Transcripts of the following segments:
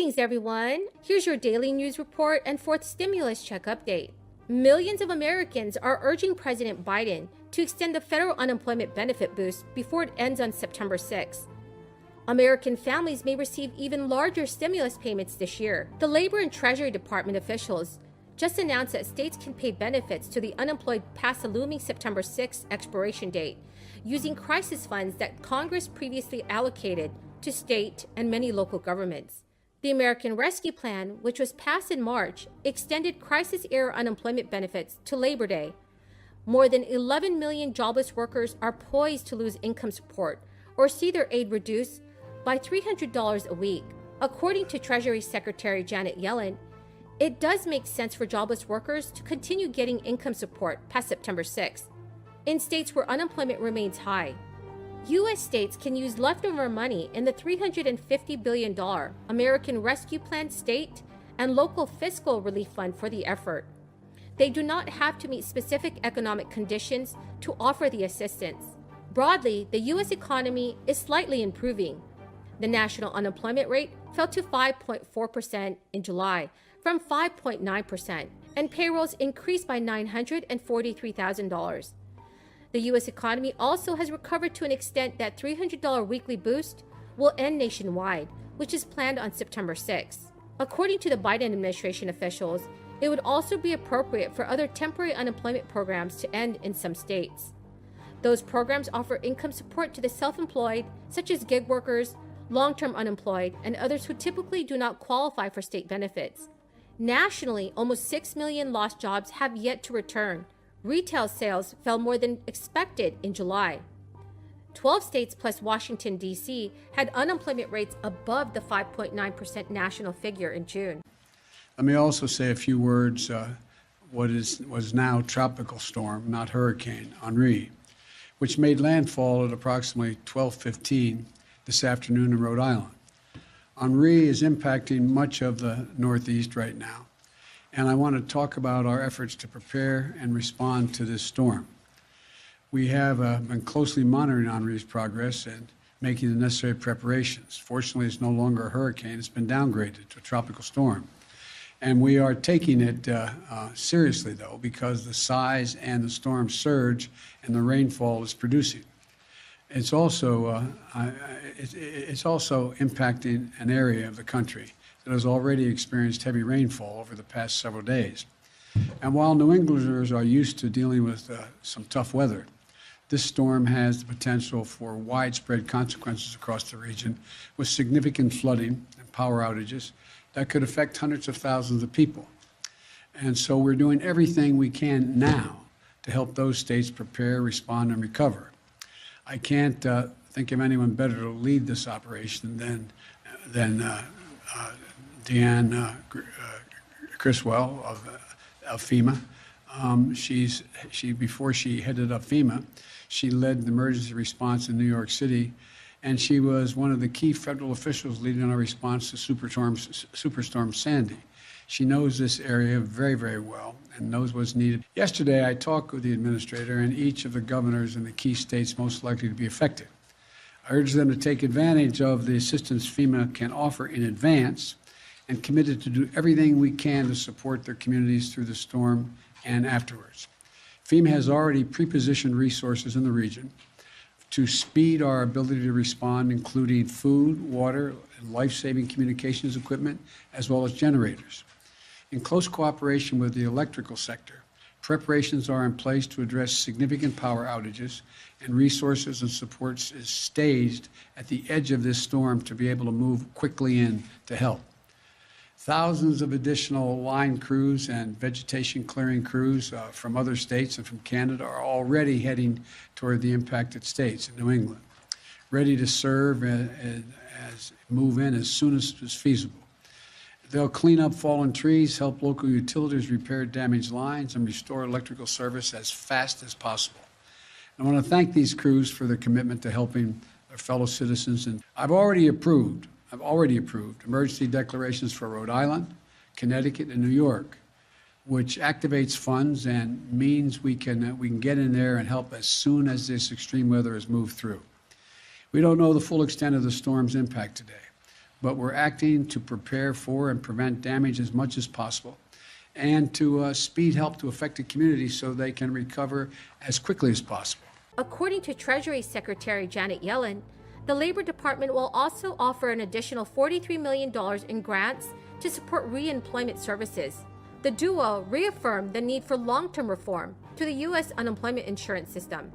Greetings, everyone. Here's your daily news report and fourth stimulus check update. Millions of Americans are urging President Biden to extend the federal unemployment benefit boost before it ends on September 6th. American families may receive even larger stimulus payments this year. The Labor and Treasury Department officials just announced that states can pay benefits to the unemployed past the looming September 6th expiration date, using crisis funds that Congress previously allocated to state and many local governments. The American Rescue Plan, which was passed in March, extended crisis-era unemployment benefits to Labor Day. More than 11 million jobless workers are poised to lose income support or see their aid reduced by $300 a week. According to Treasury Secretary Janet Yellen, it does make sense for jobless workers to continue getting income support past September 6th in states where unemployment remains high. U.S. states can use leftover money in the $350 billion American Rescue Plan state and local fiscal relief fund for the effort. They do not have to meet specific economic conditions to offer the assistance. Broadly, the U.S. economy is slightly improving. The national unemployment rate fell to 5.4% in July from 5.9%, and payrolls increased by $943,000. The U.S. economy also has recovered to an extent that $300 weekly boost will end nationwide, which is planned on September 6th. According to the Biden administration officials, it would also be appropriate for other temporary unemployment programs to end in some states. Those programs offer income support to the self-employed, such as gig workers, long-term unemployed, and others who typically do not qualify for state benefits. Nationally, almost 6 million lost jobs have yet to return. Retail sales fell more than expected in July. 12 states plus Washington, D.C. had unemployment rates above the 5.9% national figure in June. Let me also say a few words was now tropical storm, not hurricane, Henri, which made landfall at approximately 12:15 this afternoon in Rhode Island. Henri is impacting much of the Northeast right now, and I want to talk about our efforts to prepare and respond to this storm. We have been closely monitoring Henri's progress and making the necessary preparations. Fortunately, it's no longer a hurricane. It's been downgraded to a tropical storm. And we are taking it seriously, though, because the size and the storm surge and the rainfall is producing. It's also impacting an area of the country that has already experienced heavy rainfall over the past several days. And while New Englanders are used to dealing with some tough weather, this storm has the potential for widespread consequences across the region with significant flooding and power outages that could affect hundreds of thousands of people. And so we're doing everything we can now to help those states prepare, respond, and recover. I can't think of anyone better to lead this operation than Deanne Criswell of FEMA. Before she headed up FEMA, she led the emergency response in New York City, and she was one of the key federal officials leading our response to Superstorm Sandy. She knows this area very, very well and knows what's needed. Yesterday, I talked with the administrator and each of the governors in the key states most likely to be affected. I urged them to take advantage of the assistance FEMA can offer in advance and committed to do everything we can to support their communities through the storm and afterwards. FEMA has already pre-positioned resources in the region to speed our ability to respond, including food, water, and life-saving communications equipment, as well as generators. In close cooperation with the electrical sector, preparations are in place to address significant power outages, and resources and supports is staged at the edge of this storm to be able to move quickly in to help. Thousands of additional line crews and vegetation clearing crews from other states and from Canada are already heading toward the impacted states in New England, ready to serve and move in as soon as is feasible. They'll clean up fallen trees, help local utilities repair damaged lines, and restore electrical service as fast as possible. I want to thank these crews for their commitment to helping their fellow citizens. And I've already approved emergency declarations for Rhode Island, Connecticut, and New York, which activates funds and means we can get in there and help as soon as this extreme weather has moved through. We don't know the full extent of the storm's impact today, but we're acting to prepare for and prevent damage as much as possible, and to speed help to affected communities so they can recover as quickly as possible. According to Treasury Secretary Janet Yellen, the Labor Department will also offer an additional $43 million in grants to support reemployment services. The duo reaffirmed the need for long-term reform to the U.S. unemployment insurance system.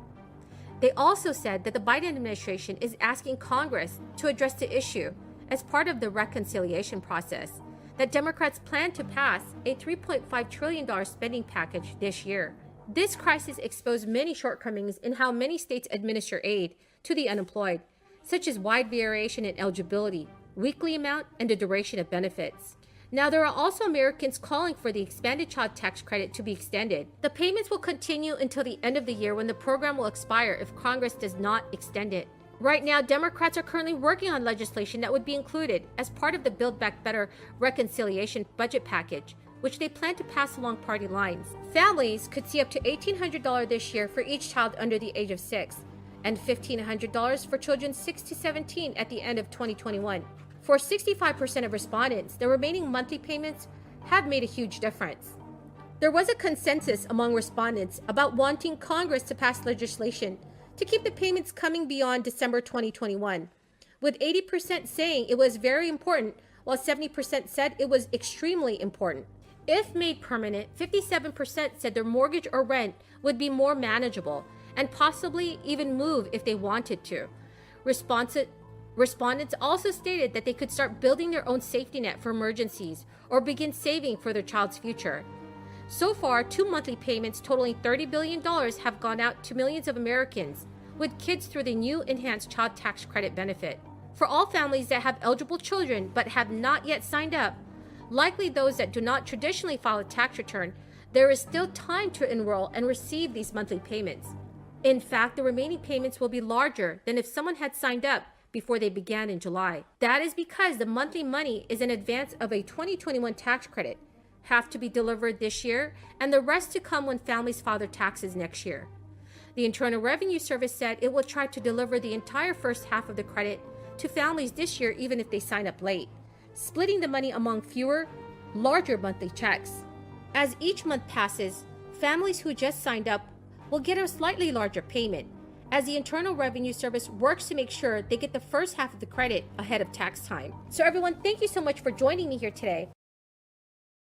They also said that the Biden administration is asking Congress to address the issue as part of the reconciliation process, that Democrats plan to pass a $3.5 trillion spending package this year. This crisis exposed many shortcomings in how many states administer aid to the unemployed, such as wide variation in eligibility, weekly amount, and the duration of benefits. Now, there are also Americans calling for the expanded child tax credit to be extended. The payments will continue until the end of the year when the program will expire if Congress does not extend it. Right now, Democrats are currently working on legislation that would be included as part of the Build Back Better reconciliation budget package, which they plan to pass along party lines. Families could see up to $1,800 this year for each child under the age of 6, and $1,500 for children 6 to 17 at the end of 2021. For 65% of respondents, the remaining monthly payments have made a huge difference. There was a consensus among respondents about wanting Congress to pass legislation to keep the payments coming beyond December 2021, with 80% saying it was very important, while 70% said it was extremely important. If made permanent, 57% said their mortgage or rent would be more manageable and possibly even move if they wanted to. Respondents also stated that they could start building their own safety net for emergencies or begin saving for their child's future. So far, 2 monthly payments totaling $30 billion have gone out to millions of Americans with kids through the new enhanced child tax credit benefit. For all families that have eligible children but have not yet signed up, likely those that do not traditionally file a tax return, there is still time to enroll and receive these monthly payments. In fact, the remaining payments will be larger than if someone had signed up before they began in July. That is because the monthly money is in advance of a 2021 tax credit, have to be delivered this year, and the rest to come when families file their taxes next year. The Internal Revenue Service said it will try to deliver the entire first half of the credit to families this year even if they sign up late, splitting the money among fewer, larger monthly checks. As each month passes, families who just signed up will get a slightly larger payment, as the Internal Revenue Service works to make sure they get the first half of the credit ahead of tax time. So everyone, thank you so much for joining me here today.